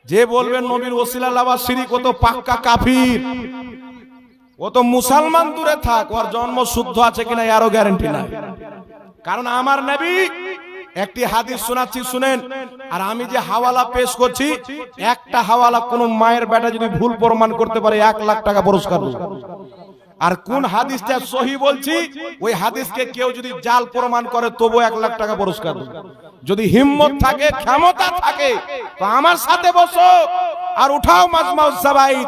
যে বলবেন নবীর ওসিলা লাওয়া শিরিক, ও তো পাক্কা কাফির, ও তো মুসলমান দূরে থাক, ওর জন্ম শুদ্ধ আছে কিনা এরও গ্যারান্টি নাই। কারণ আমার নবী একটি হাদিস শোনাচ্ছি, শুনেন। আর আমি যে হাওয়ালা পেশ করছি, একটা হাওয়ালা কোন মায়ের বেটা যদি ভুল প্রমাণ করতে পারে 1 লাখ টাকা পুরস্কার দেব। আর কোন হাদিসটা সহি বলছি, ওই হাদিসকে কেউ যদি জাল প্রমাণ করে তবু 1 লাখ টাকা পুরস্কার দেব। যদি হিম্মত থাকে, ক্ষমতা থাকে, তো আমার সাথে বসো আর উঠাও মাজমাউজ জাওয়াইদ।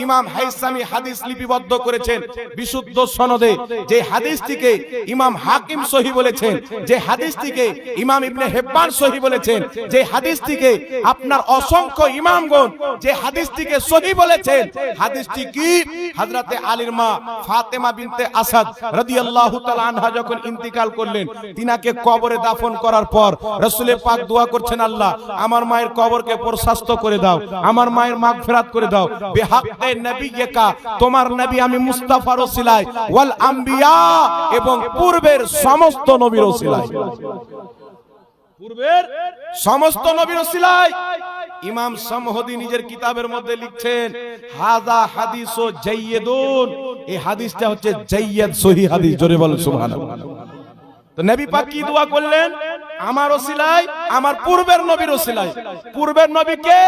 ইমাম হাইসামি হাদিস লিপিবদ্ধ করেছেন বিশুদ্ধ সনদে, যে হাদিসটিকে ইমাম হাকিম সহি বলেছেন, যে হাদিসটিকে ইমাম ইবনে হিব্বান সহি বলেছেন, যে হাদিসটিকে আপনার অসংখ্য ইমামগণ যে হাদিসটিকে সহি বলেছেন। হাদিসটি কি? হযরতে আলীর মা ফাতেমা বিনতে আসাদ রাদিয়াল্লাহু তাআলা আনহা যখন ইন্তিকাল করলেন, তিনাকে কবরে দাফন করার পর রাসূল পাক দোয়া করছেন, আল্লাহ আমার মায়ের কবরকে প্রশস্ত করে দাও, আমার মায়ের মাগফিরাত করে দাও, বিহাক্কে নবিয়্যিকা, তোমার নবী আমি মুস্তাফার ওসিলায়, ওয়াল আম্বিয়া, এবং পূর্বের সমস্ত নবীর ওসিলায়, পূর্বের সমস্ত নবীর ওসিলায়। ইমাম সামহদি নিজের কিতাবের মধ্যে লিখছেন, হাযা হাদিসু জাইয়্যিদুন, এই হাদিসটা হচ্ছে জাইয়্যিদ সহিহ হাদিস। জোরে বলেন সুবহানাল্লাহ। তো নবী পাক কি দোয়া করলেন? আমার ওসিলায়, আমার পূর্বের নবীর ওসিলায়। পূর্বের নবী কে?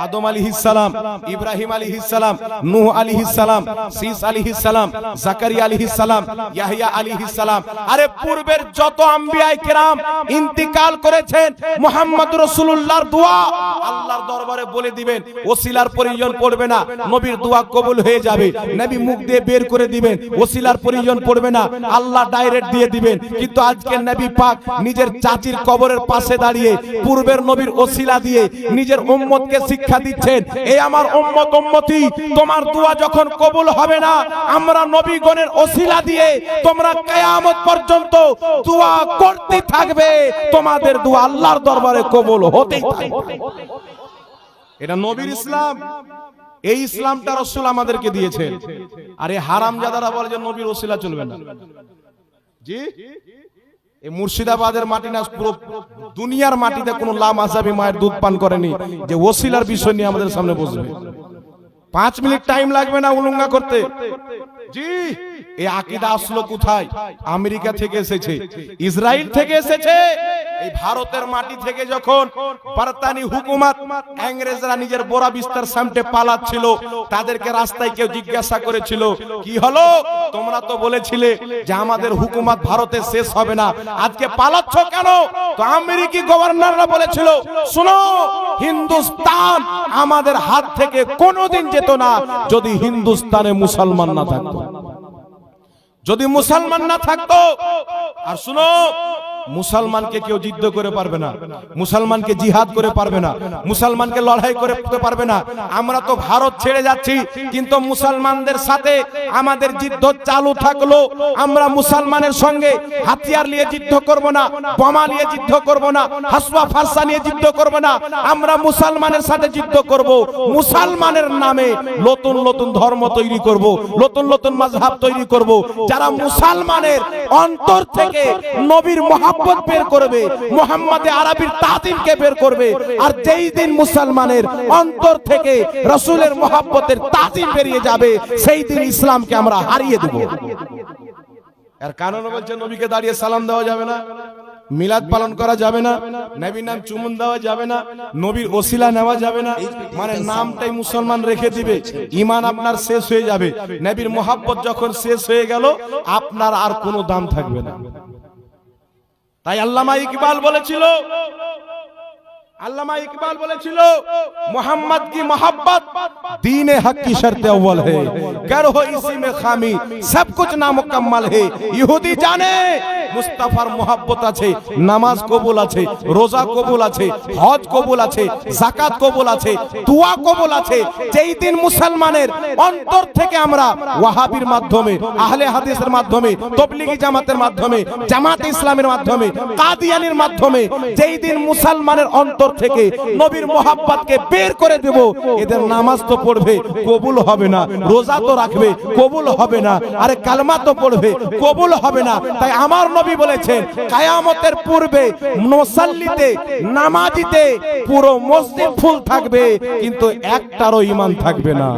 আদম আলাইহিস সালাম, ইব্রাহিম আলাইহিস সালাম, নূহ আলাইহিস সালাম, শীস আলাইহিস সালাম, জাকারিয়া আলাইহিস সালাম, ইয়াহইয়া আলাইহিস সালাম। আরে পূর্বের যত আম্বিয়ায়ে কেরাম ইন্তিকাল করেছেন, মুহাম্মদ রাসূলুল্লাহর দোয়া আল্লাহর দরবারে বলে দিবেন, ওসিলার প্রয়োজন পড়বে না, নবীর দোয়া কবুল হয়ে যাবে। নবী মুখ দিয়ে বের করে দিবেন, ওসিলার প্রয়োজন পড়বে না, আল্লাহ ডাইরেক্ট দিয়ে দিবেন। কিন্তু আজকে নবী পাক নিজের চাচির কবরের পাশে দাঁড়িয়ে পূর্বের নবীর ওসিলা দিয়ে নিজের উম্মতকে শিক্ষা দিচ্ছেন, এই আমার উম্মত উম্মতি, তোমার দোয়া যখন কবুল হবে না, আমরা নবীগণের ওসিলা দিয়ে তোমরা কিয়ামত পর্যন্ত দোয়া করতে থাকবে, তোমাদের দোয়া আল্লাহর দরবারে কবুল হতেই থাকবে। এটা নবীর ইসলাম। এই ইসলামটা রাসূল আমাদেরকে দিয়েছেন। আর এই হারামজাদারা বলে যে নবীর ওসিলা চলবে না। জি, এই মুর্শিদাবাদের মাটি না, পুরো দুনিয়ার মাটিতে কোনো লামাযাবি মায়ের দুধ পান করেনি যে ওসিলার বিষয় নিয়ে আমাদের সামনে বসবে। 5 মিনিট টাইম লাগবে না উলঙ্গা করতে। জি, এই আকীদা আসলো কোথায়? আমেরিকা থেকে এসেছে, ইসরায়েল থেকে এসেছে। এই ভারতের মাটি থেকে যখন পারতানি হুকুমত, ইংরেজরা নিজের বোরা বিস্তার সামনে পালাচ্ছিল, তাদেরকে রাস্তায় কেউ জিজ্ঞাসা করেছিল, কি হলো? তোমরা তো বলেছিলে যে আমাদের হুকুমত ভারতে শেষ হবে না, আজকে পালাচ্ছ কেন? তো আমেরিকি গভর্নররা বলেছিল, শুনো, হিন্দুস্তান আমাদের হাত থেকে কোনোদিন যেত না যদি হিন্দুস্তানে মুসলমান না থাকতো, যদি মুসলমান না থাকতো। আর শুনো, মুসলমানকে কেউ যুদ্ধ করে পারবে না, মুসলমানকে জিহাদ করে পারবে না, মুসলমানকে লড়াই করে পারবে না। আমরা তো ভারত ছেড়ে যাচ্ছি, কিন্তু মুসলমানদের সাথে আমাদের যুদ্ধ চালু থাকলো। আমরা মুসলমানের সঙ্গে হাতিয়ার নিয়ে যুদ্ধ করব না, বোমা নিয়ে যুদ্ধ করব না, হাসওয়া ফারসা নিয়ে যুদ্ধ করব না। আমরা মুসলমানের সাথে যুদ্ধ করব, মুসলমানের নামে নতুন নতুন ধর্ম তৈরি করব, নতুন নতুন মাযহাব তৈরি করব, যারা মুসলমানের অন্তর থেকে নবীর মহব্বত বের করবে, মুহাম্মদে আরবির তাজিমকে বের করবে। আর যেই দিন মুসলমানের অন্তর থেকে রাসূলের মহব্বতের তাজিম বেরিয়ে যাবে, সেই দিন ইসলামকে আমরা হারিয়ে দেব। এর কারণ বলছে, নবীকে দাঁড়িয়ে সালাম দেওয়া যাবে না, মিলাদ পালন করা যাবে না, নবীর নাম চুমুন দেওয়া যাবে না, নবীর ওসিলা নেওয়া যাবে না। মানে নামটাই মুসলমান রেখে দিবে, ঈমান আপনার শেষ হয়ে যাবে। নবীর মহব্বত যখন শেষ হয়ে গেল, আপনার আর কোনো দাম থাকবে না। তাই আল্লামা ইকবাল বলেছিল, আল্লামা ইকবাল বলেছিল, मोहम्मद की मोहब्बत दीन हक की शर्त अव्वल है, गर हो इसी में खामी सब कुछ नामुकम्मल है। ইহুদি জানে মুস্তাফার মোহাব্বত আছে, নামাজ কবুল আছে, রোজা কবুল আছে, হজ কবুল আছে, যাকাত কবুল আছে, দোয়া কবুল আছে। যেই দিন মুসলমানের অন্তর থেকে আমরা ওয়াহাবির মাধ্যমে, আহলে হাদিসের মাধ্যমে, তবলিগি জামাতের মাধ্যমে, জামাতে ইসলামের মাধ্যমে, কাদিয়ানির মাধ্যমে, যেই দিন মুসলমানের অন্তর থেকে নবীর মোহাব্বতকে বের করে দেব, এদের নামাজ তো পড়বে, কবুল হবে না, রোজা তো রাখবে, কবুল হবে না, আরে কালমা তো পড়বে, কবুল হবে না। তাই আমার নবী বলেছেন কিয়ামতের পূর্বে মুসাল্লিতে নামাজিতে পুরো মসজিদ ফুল থাকবে কিন্তু একটারও ঈমান থাকবে না।